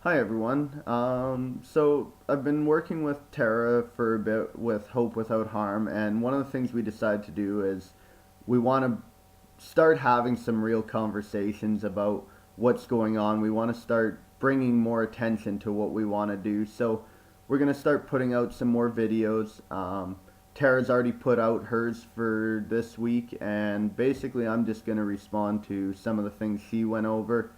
Hi everyone. So I've been working with Tara for a bit with Hope Without Harm, and one of the things we decided to do is we want to start having some real conversations about what's going on. We want to start bringing more attention to what we want to do. So we're going to start putting out some more videos. Tara's already put out hers for this week, and basically I'm just going to respond to some of the things she went over.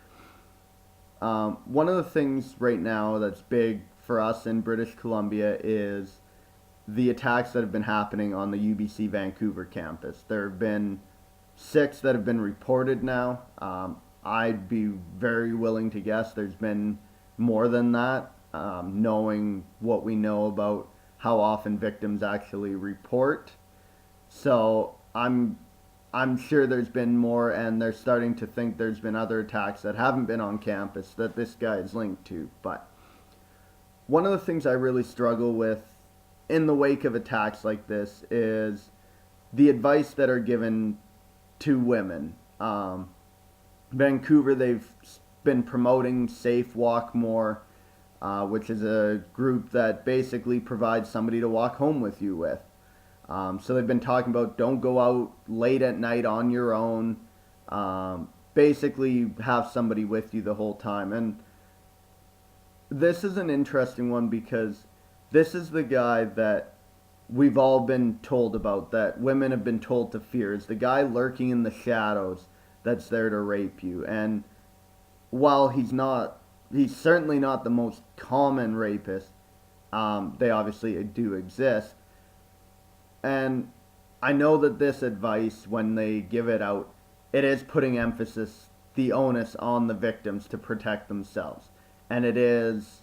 One of the things right now that's big for us in British Columbia is the attacks that have been happening on the UBC Vancouver campus. There have been six that have been reported now. I'd be very willing to guess there's been more than that, knowing what we know about how often victims actually report. So I'm sure there's been more, and they're starting to think there's been other attacks that haven't been on campus that this guy is linked to. But one of the things I really struggle with in the wake of attacks like this is the advice that are given to women. Vancouver, they've been promoting Safe Walk more, which is a group that basically provides somebody to walk home with you with. So they've been talking about don't go out late at night on your own. Basically, have somebody with you the whole time. And this is an interesting one because this is the guy that we've all been told about, that women have been told to fear. It's the guy lurking in the shadows that's there to rape you. And while he's certainly not the most common rapist. They obviously do exist. And I know that this advice, when they give it out, it is putting emphasis, the onus on the victims to protect themselves. And it is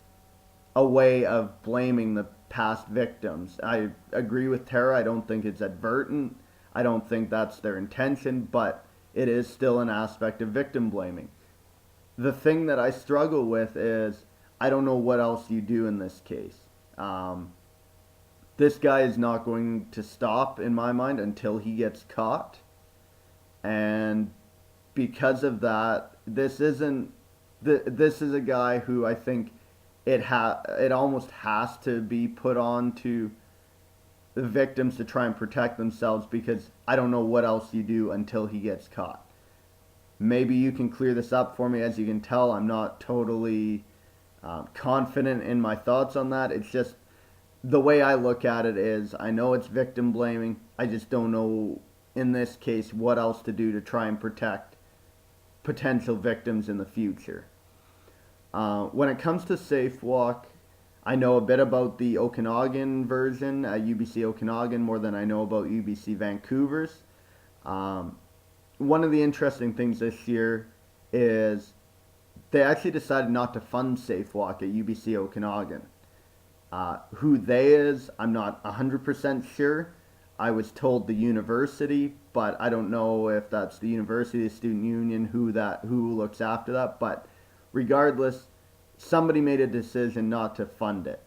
a way of blaming the past victims. I agree with Tara. I don't think it's advertent. I don't think that's their intention, but it is still an aspect of victim blaming. The thing that I struggle with is I don't know what else you do in this case. Um, this guy is not going to stop, in my mind, until he gets caught. And because of that, this isn't. This is a guy who I think it almost has to be put on to the victims to try and protect themselves because I don't know what else you do until he gets caught. Maybe you can clear this up for me. As you can tell, I'm not totally confident in my thoughts on that. It's just the way I look at it is I know it's victim blaming. I just don't know in this case what else to do to try and protect potential victims in the future. When it comes to Safe Walk, I know a bit about the Okanagan version, UBC Okanagan, more than I know about UBC Vancouver's. Um, One of the interesting things this year is they actually decided not to fund Safe Walk at UBC Okanagan. Who they is, I'm not 100% sure. I was told the university, but I don't know if that's the university, the student union, who looks after that. But regardless, somebody made a decision not to fund it.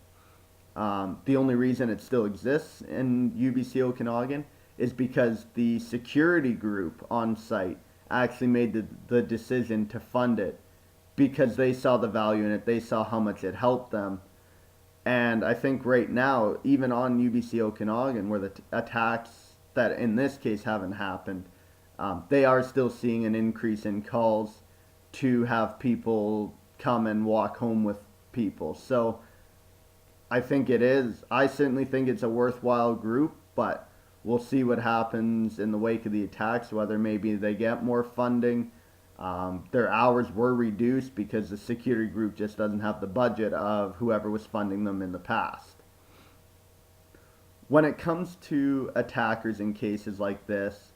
The only reason it still exists in UBC Okanagan is because the security group on site actually made the decision to fund it because they saw the value in it. They saw how much it helped them. And I think right now, even on UBC Okanagan, where the attacks that in this case haven't happened, they are still seeing an increase in calls to have people come and walk home with people. So I think it is. I certainly think it's a worthwhile group, but we'll see what happens in the wake of the attacks, whether maybe they get more funding. Their hours were reduced because the security group just doesn't have the budget of whoever was funding them in the past. When it comes to attackers in cases like this,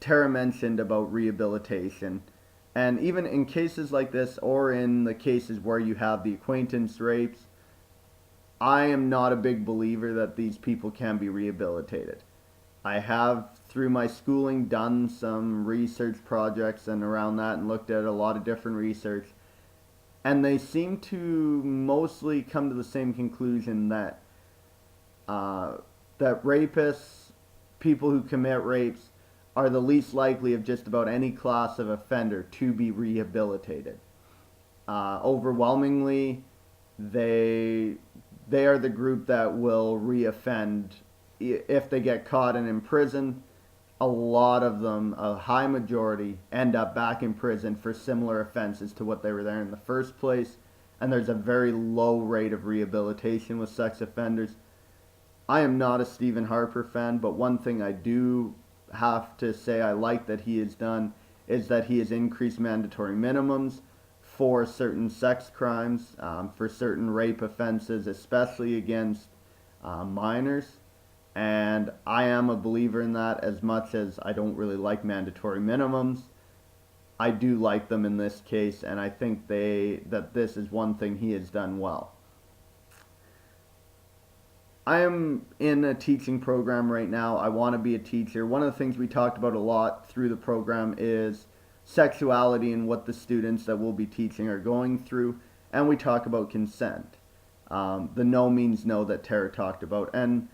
Tara mentioned about rehabilitation. And even in cases like this, or in the cases where you have the acquaintance rapes, I am not a big believer that these people can be rehabilitated. I have, through my schooling, done some research projects and around that and looked at a lot of different research. And they seem to mostly come to the same conclusion uh, that rapists, people who commit rapes, are the least likely of just about any class of offender to be rehabilitated. Overwhelmingly, they they are the group that will reoffend if they get caught and in prison. A lot of them, a high majority, end up back in prison for similar offenses to what they were there in the first place. And there's a very low rate of rehabilitation with sex offenders. I am not a Stephen Harper fan, but one thing I do have to say I like that he has done is that he has increased mandatory minimums for certain sex crimes, for certain rape offenses, especially against minors. And I am a believer in that. As much as I don't really like mandatory minimums, I do like them in this case, and I think that this is one thing he has done well. I am in a teaching program right now. I want to be a teacher. One of the things we talked about a lot through the program is sexuality and what the students that we'll be teaching are going through, and we talk about consent. The no means no that Tara talked about, and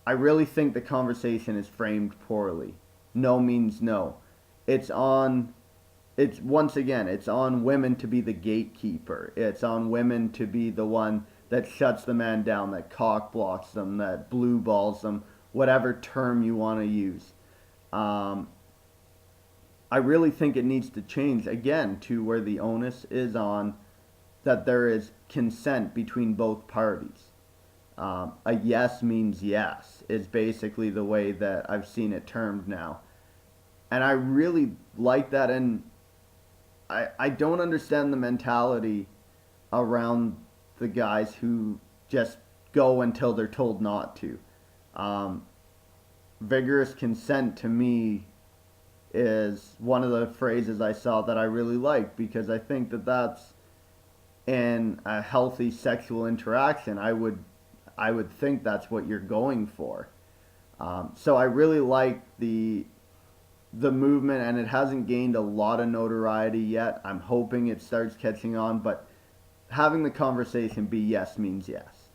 I really think the conversation is framed poorly. No means no. It's on it's once again, it's on women to be the gatekeeper. It's on women to be the one that shuts the man down, that cock blocks them, that blue balls them, whatever term you want to use. Um, I really think it needs to change again to where the onus is on that there is consent between both parties. A yes means yes is basically the way that I've seen it termed now. And I really like that, and I don't understand the mentality around the guys who just go until they're told not to. Um, Vigorous consent to me is one of the phrases I saw that I really like because I think that that's in a healthy sexual interaction. I would think that's what you're going for. So I really like the movement, and it hasn't gained a lot of notoriety yet. I'm hoping it starts catching on, but having the conversation be yes means yes.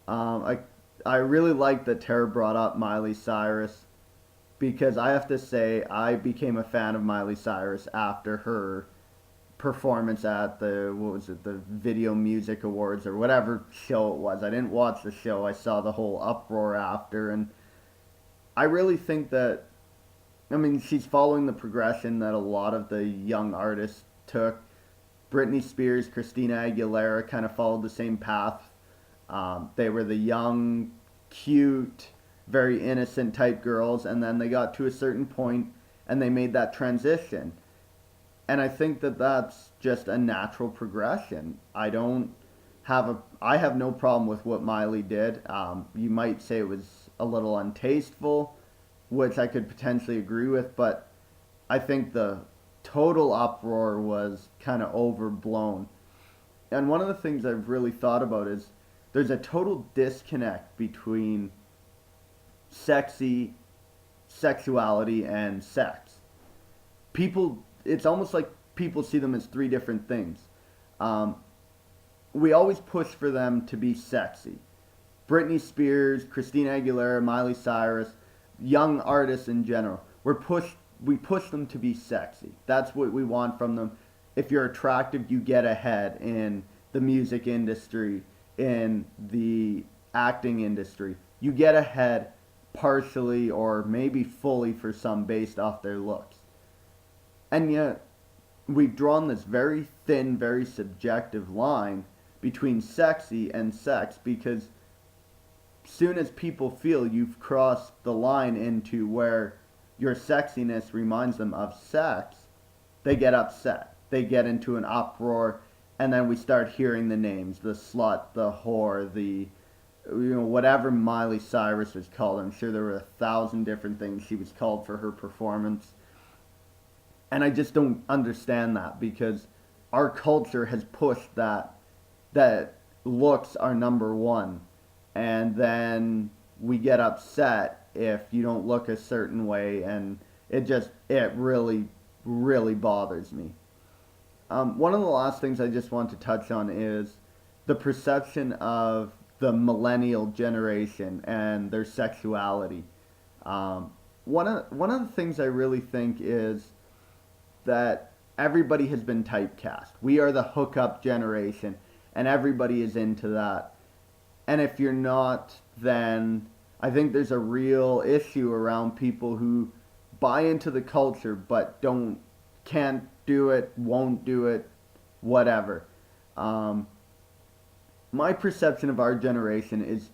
I really like that Tara brought up Miley Cyrus because I have to say I became a fan of Miley Cyrus after her performance at the what was it, the Video Music Awards or whatever show it was. I didn't watch the show. I saw the whole uproar after, and I really think that, I mean, she's following the progression that a lot of the young artists took. Britney Spears, Christina Aguilera kind of followed the same path. They were the young, cute, very innocent type girls, and then they got to a certain point and they made that transition. And I think that that's just a natural progression. I have no problem with what Miley did. You might say it was a little untasteful, which I could potentially agree with, but I think the total uproar was kind of overblown. And one of the things I've really thought about is there's a total disconnect between sexuality and sex. It's almost like people see them as three different things. Um, we always push for them to be sexy. Britney Spears, Christina Aguilera, Miley Cyrus, young artists in general. We push them to be sexy. That's what we want from them. If you're attractive, you get ahead in the music industry, in the acting industry. You get ahead partially or maybe fully for some based off their looks. And yet, we've drawn this very thin, very subjective line between sexy and sex because soon as people feel you've crossed the line into where your sexiness reminds them of sex, they get upset. They get into an uproar, and then we start hearing the names, the slut, the whore, whatever Miley Cyrus was called. I'm sure there were 1,000 different things she was called for her performance. And I just don't understand that because our culture has pushed that looks are number one, and then we get upset if you don't look a certain way, and it really bothers me. One of the last things I just want to touch on is the perception of the millennial generation and their sexuality. One of the things I really think is that everybody has been typecast. We are the hookup generation. and everybody is into that. And if you're not, then I think there's a real issue around people who buy into the culture but can't do it, won't do it, whatever. Um, my perception of our generation is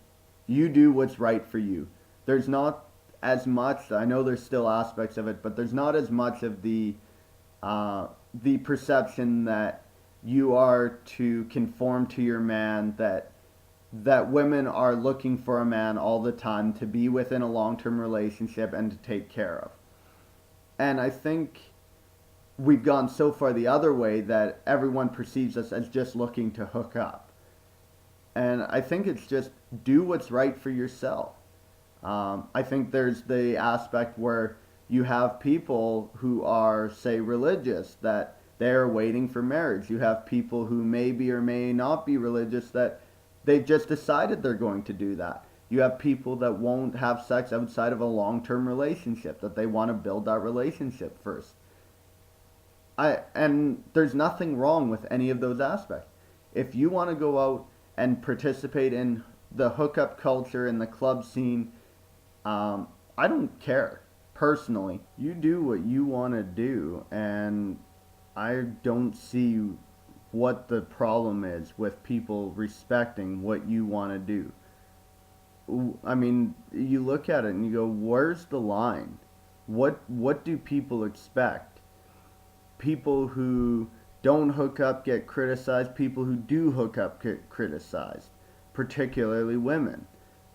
you do what's right for you. There's not as much. I know there's still aspects of it, but there's not as much of the perception that you are to conform to your man, that women are looking for a man all the time to be within a long-term relationship and to take care of. And I think we've gone so far the other way that everyone perceives us as just looking to hook up. And I think it's just do what's right for yourself. I think there's the aspect where you have people who are, say, religious, that they're waiting for marriage. You have people who maybe or may not be religious, that they've just decided they're going to do that. You have people that won't have sex outside of a long-term relationship, that they want to build that relationship first. And there's nothing wrong with any of those aspects. If you want to go out and participate in the hookup culture and the club scene, I don't care. Personally, you do what you want to do, and I don't see what the problem is with people respecting what you want to do. I mean, you look at it and you go, where's the line? What do people expect? People who don't hook up get criticized. People who do hook up get criticized, particularly women.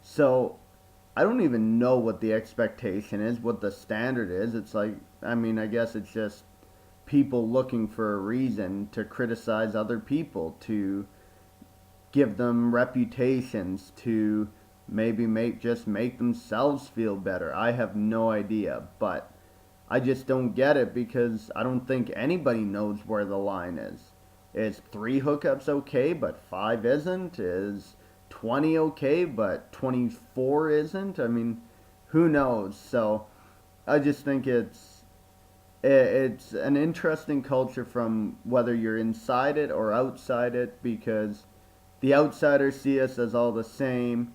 So I don't even know what the expectation is, what the standard is. It's like, I mean, I guess it's just people looking for a reason to criticize other people, to give them reputations, to maybe make themselves feel better. I have no idea, but I just don't get it, because I don't think anybody knows where the line is. Is 3 hookups okay, but 5 isn't? Is 20 okay, but 24 isn't? I mean, who knows? So I just think it's an interesting culture from whether you're inside it or outside it, because the outsiders see us as all the same,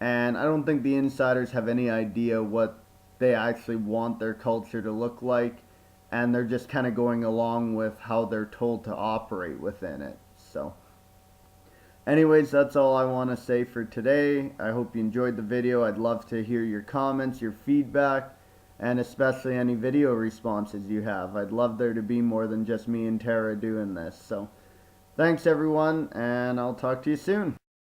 and I don't think the insiders have any idea what they actually want their culture to look like, and they're just kind of going along with how they're told to operate within it. So anyways, that's all I want to say for today. I hope you enjoyed the video. I'd love to hear your comments, your feedback, and especially any video responses you have. I'd love there to be more than just me and Tara doing this. So thanks everyone, and I'll talk to you soon.